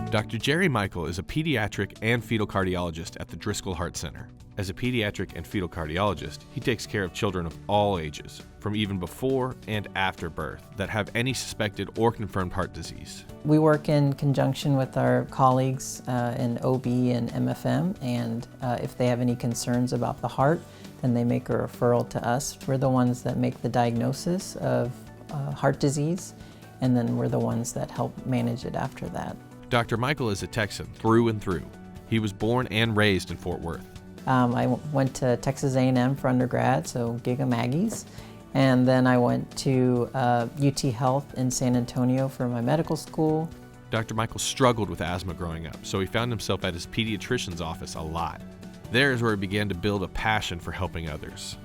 Dr. Jerry Michael is a pediatric and fetal cardiologist at the Driscoll Heart Center. As a pediatric and fetal cardiologist, he takes care of children of all ages, from even before and after birth, that have any suspected or confirmed heart disease. We work in conjunction with our colleagues in OB and MFM, and if they have any concerns about the heart, then they make a referral to us. We're the ones that make the diagnosis of heart disease, and then we're the ones that help manage it after that. Dr. Michael is a Texan through and through. He was born and raised in Fort Worth. I went to Texas A&M for undergrad, so Giga Maggie's, and then I went to UT Health in San Antonio for my medical school. Dr. Michael struggled with asthma growing up, so he found himself at his pediatrician's office a lot. There is where he began to build a passion for helping others.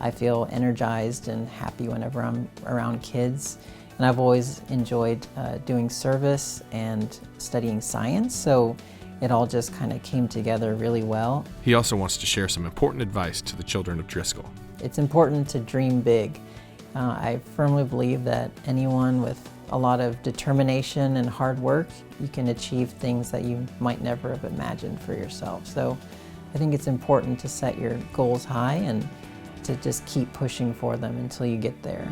I feel energized and happy whenever I'm around kids. And I've always enjoyed doing service and studying science, so it all just kind of came together really well. He also wants to share some important advice to the children of Driscoll. It's important to dream big. I firmly believe that anyone with a lot of determination and hard work, you can achieve things that you might never have imagined for yourself. So I think it's important to set your goals high and to just keep pushing for them until you get there.